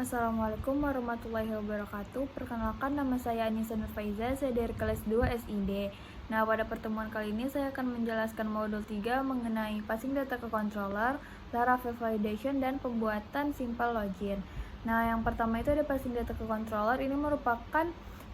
Assalamualaikum warahmatullahi wabarakatuh. Perkenalkan, nama saya Anissa Nurfaiza, saya dari kelas 2 SID. Nah, pada pertemuan kali ini saya akan menjelaskan modul 3 mengenai passing data ke controller, Laravel validation, dan pembuatan simple login. Nah, yang pertama itu ada passing data ke controller. Ini merupakan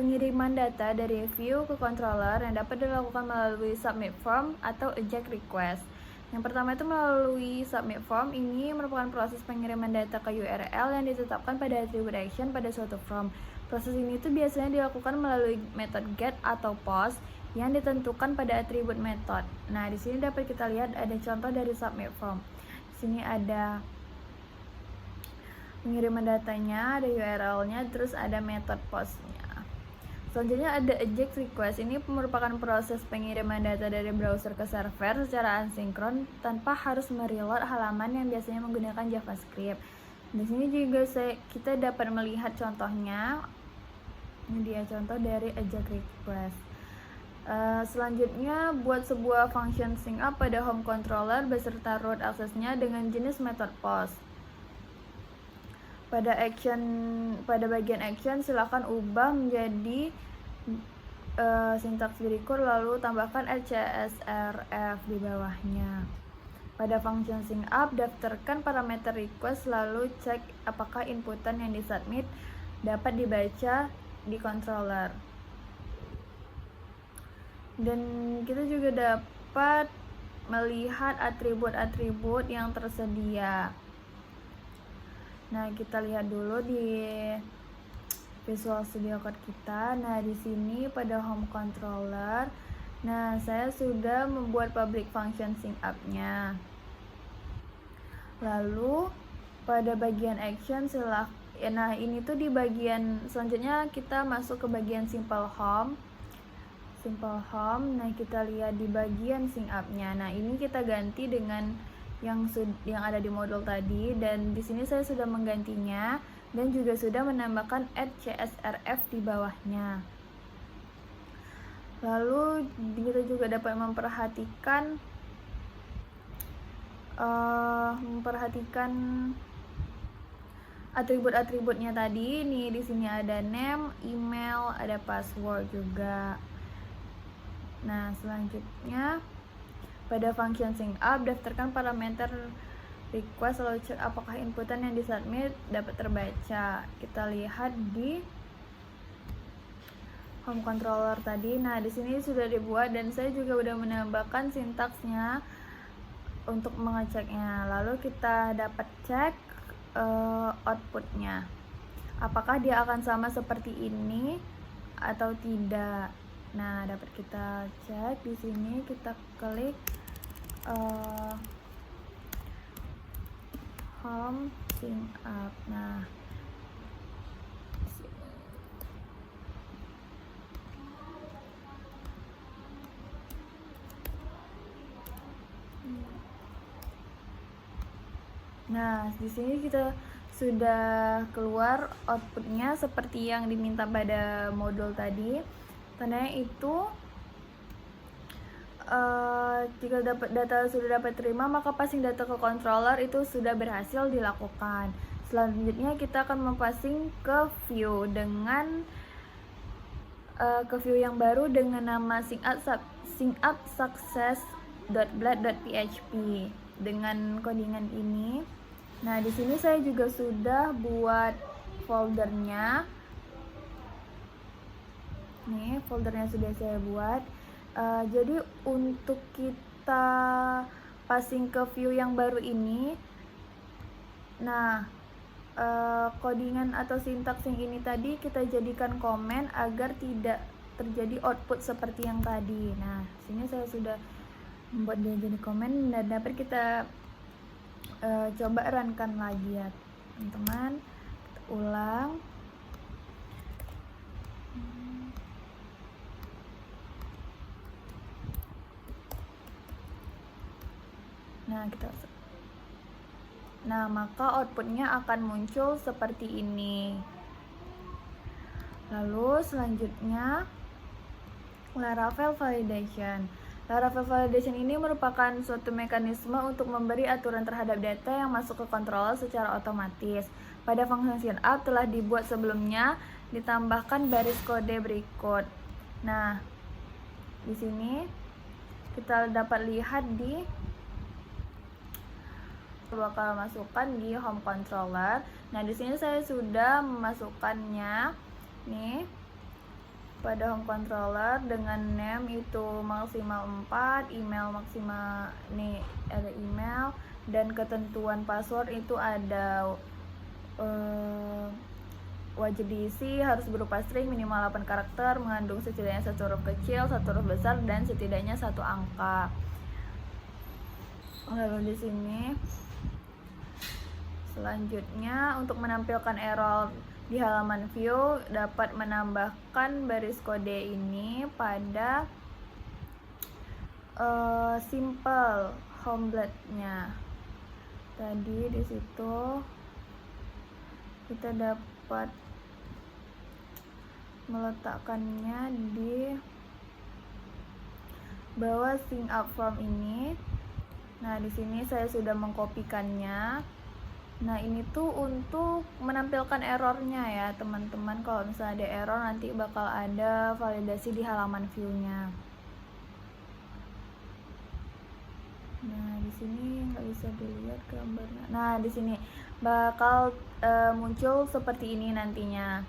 pengiriman data dari view ke controller yang dapat dilakukan melalui submit form atau eject request. Yang pertama itu melalui submit form. Ini merupakan proses pengiriman data ke URL yang ditetapkan pada atribut action pada suatu form. Proses ini itu biasanya dilakukan melalui metode get atau post yang ditentukan pada atribut method. Nah, di sini dapat kita lihat ada contoh dari submit form. Di sini ada pengiriman datanya, ada URL-nya, terus ada method post-nya. Selanjutnya ada eject request. Ini merupakan proses pengiriman data dari browser ke server secara asinkron tanpa harus mereload halaman yang biasanya menggunakan JavaScript. Di sini juga kita dapat melihat contohnya. Ini dia contoh dari eject request. Selanjutnya buat sebuah function sync up pada home controller beserta root aksesnya dengan jenis method post. Pada bagian action silakan ubah menjadi sintaks berikut lalu tambahkan CSRF di bawahnya. Pada function sync up daftarkan parameter request lalu cek apakah inputan yang disubmit dapat dibaca di controller. Dan kita juga dapat melihat atribut-atribut yang tersedia. Nah, kita lihat dulu di Visual Studio Code kita. Nah, di sini pada home controller, nah saya sudah membuat public function sync up-nya. Lalu pada bagian action nah ini tuh di bagian selanjutnya kita masuk ke bagian simple home. Nah kita lihat di bagian sync up-nya. Nah, ini kita ganti dengan yang ada di modul tadi, dan di sini saya sudah menggantinya dan juga sudah menambahkan add CSRF di bawahnya. Lalu kita juga dapat memperhatikan atribut-atributnya tadi. Nih di sini ada name, email, ada password juga. Nah, selanjutnya pada function sync up daftarkan parameter request lalu cek apakah inputan yang disubmit dapat terbaca. Kita lihat di home controller tadi. Nah, di sini sudah dibuat dan saya juga udah menambahkan sintaksnya untuk mengeceknya. Lalu kita dapat cek outputnya. Apakah dia akan sama seperti ini atau tidak. Nah, dapat kita cek di sini, kita klik home sync up. Nah, di sini kita sudah keluar outputnya seperti yang diminta pada modul tadi. Tandanya itu jika data sudah dapat terima, maka passing data ke controller itu sudah berhasil dilakukan. Selanjutnya kita akan mempassing ke view dengan yang baru dengan nama syncup success.blad.php dengan codingan ini. Nah, di sini saya juga sudah buat foldernya. Nih, foldernya sudah saya buat. Jadi untuk kita passing ke view yang baru ini, nah codingan atau sintaks yang ini tadi kita jadikan komen agar tidak terjadi output seperti yang tadi. Nah, sini saya sudah membuat dia jadi komen dan dapat kita coba runkan lagi ya teman-teman. Kita ulang. Nah, maka outputnya akan muncul seperti ini. Lalu selanjutnya Laravel validation. Laravel validation ini merupakan suatu mekanisme untuk memberi aturan terhadap data yang masuk ke controller secara otomatis. Pada function signup telah dibuat sebelumnya, ditambahkan baris kode berikut. Nah, di sini kita dapat lihat bakal masukkan di home controller. Nah, di sini saya sudah memasukkannya nih pada home controller dengan name itu maksimal 4, email maksimal, nih ada email, dan ketentuan password itu ada wajib diisi, harus berupa string, minimal 8 karakter, mengandung setidaknya 1 huruf kecil, 1 huruf besar, dan setidaknya 1 angka. Lalu di sini selanjutnya, untuk menampilkan error di halaman view, dapat menambahkan baris kode ini pada simple homeblade-nya. Tadi di situ kita dapat meletakkannya di bawah signup form ini. Nah, di sini saya sudah mengkopikannya. Nah, ini tuh untuk menampilkan errornya ya teman-teman. Kalau misalnya ada error, nanti bakal ada validasi di halaman view-nya. Nah, di sini nggak bisa dilihat gambarnya. Nah, di sini bakal muncul seperti ini nantinya.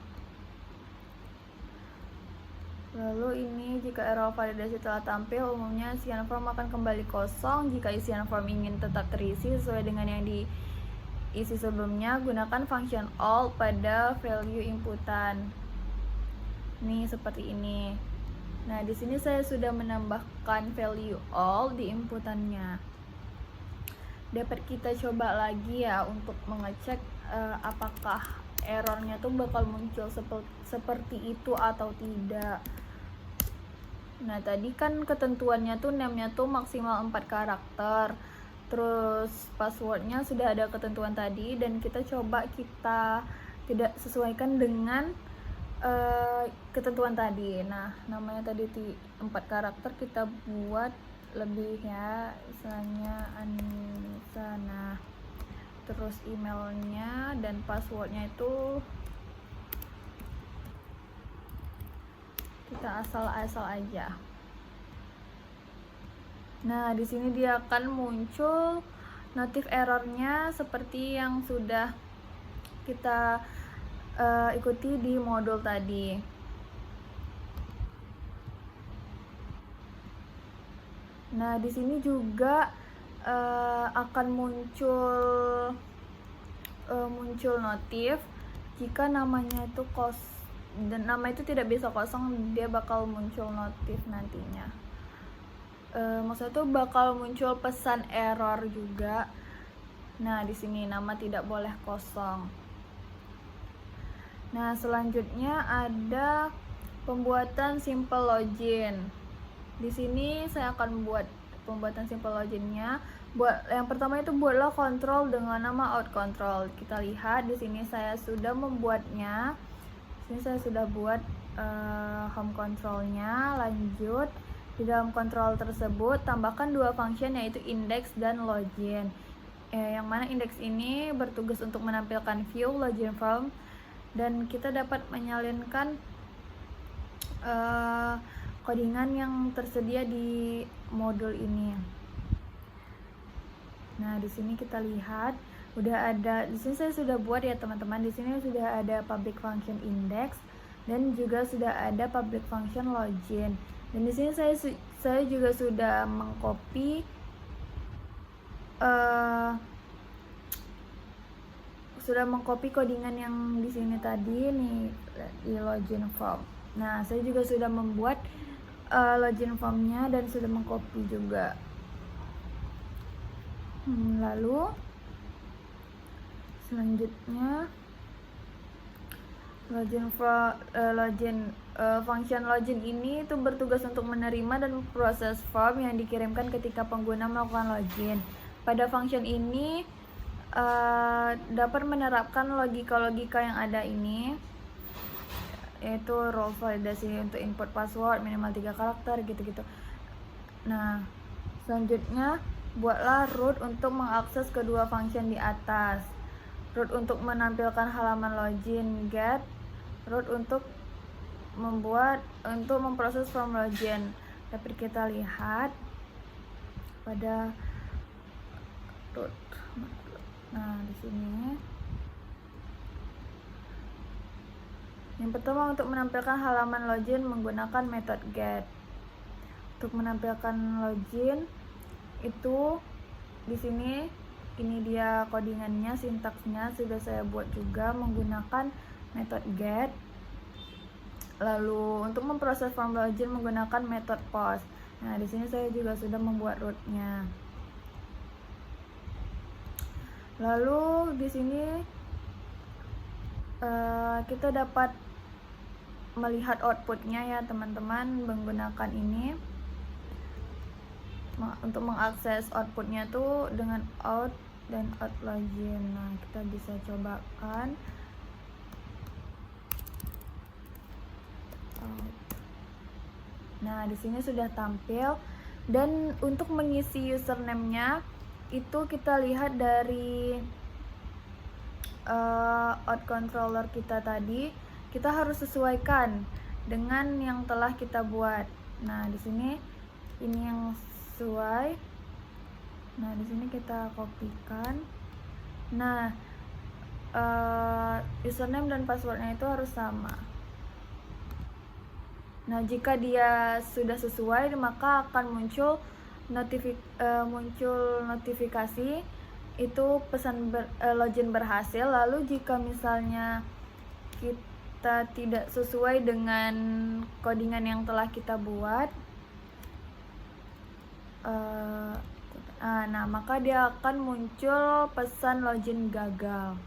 Lalu ini, jika error validasi telah tampil, umumnya isian form akan kembali kosong. Jika isian form ingin tetap terisi sesuai dengan yang diisi sebelumnya, gunakan function all pada value inputan. Ini seperti ini. Nah, di sini saya sudah menambahkan value all di inputannya. Dapat kita coba lagi ya untuk mengecek apakah errornya tuh bakal muncul seperti itu atau tidak. Nah, tadi kan ketentuannya tuh name-nya tuh maksimal 4 karakter. Terus passwordnya sudah ada ketentuan tadi, dan kita coba kita tidak sesuaikan dengan ketentuan tadi. Nah, namanya tadi 4 karakter, kita buat lebih ya, misalnya Anissa. Nah, terus emailnya dan passwordnya itu kita asal-asal aja. Nah, di sini dia akan muncul notif errornya seperti yang sudah kita ikuti di modul tadi. Nah, di sini juga akan muncul notif jika namanya itu dan nama itu tidak bisa kosong, dia bakal muncul notif nantinya. Maksudnya tuh bakal muncul pesan error juga. Nah, di sini nama tidak boleh kosong. Nah, selanjutnya ada pembuatan simple login. Di sini saya akan buat pembuatan simple loginnya. Yang pertama itu buatlah control dengan nama out control. Kita lihat di sini saya sudah membuatnya. Di sini saya sudah buat home controlnya. Lanjut, di dalam kontrol tersebut tambahkan 2 function, yaitu index dan login. Yang mana index ini bertugas untuk menampilkan view login form, dan kita dapat menyalinkan codingan yang tersedia di modul ini. Nah, di sini kita lihat udah ada, di sini saya sudah buat ya teman-teman. Di sini sudah ada public function index dan juga sudah ada public function login. Dan di sini saya juga sudah mengcopy codingan yang di sini tadi nih di login form. Nah, saya juga sudah membuat login formnya dan sudah mengcopy juga. Lalu selanjutnya function login ini itu bertugas untuk menerima dan proses form yang dikirimkan ketika pengguna melakukan login. Pada function ini dapat menerapkan logika-logika yang ada ini, yaitu role validasi untuk input password minimal 3 karakter gitu-gitu. Nah, selanjutnya buatlah root untuk mengakses kedua function di atas. root untuk menampilkan halaman login, get, root untuk memproses form login. Dapat kita lihat pada root. Nah, di sini yang pertama, untuk menampilkan halaman login menggunakan metode get. Untuk menampilkan login itu di sini, ini dia codingannya, sintaksnya sudah saya buat juga menggunakan metode get. Lalu untuk memproses form login menggunakan metode post. Nah, di sini saya juga sudah membuat rootnya. Lalu di sini kita dapat melihat outputnya ya teman-teman, menggunakan ini. Untuk mengakses outputnya tuh dengan out dan out login. Nah, kita bisa cobakan. Nah, di sini sudah tampil, dan untuk mengisi username-nya itu kita lihat dari out controller kita tadi. Kita harus sesuaikan dengan yang telah kita buat. Nah, di sini ini yang sesuai. Nah, di sini kita kopikan. Nah, username dan passwordnya itu harus sama. Nah, jika dia sudah sesuai, maka akan muncul notifikasi itu pesan login berhasil. Lalu jika misalnya kita tidak sesuai dengan codingan yang telah kita buat, nah maka dia akan muncul pesan login gagal.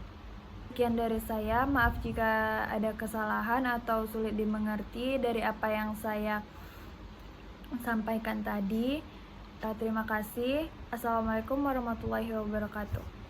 Sekian dari saya, maaf jika ada kesalahan atau sulit dimengerti dari apa yang saya sampaikan tadi. Terima kasih. Assalamualaikum warahmatullahi wabarakatuh.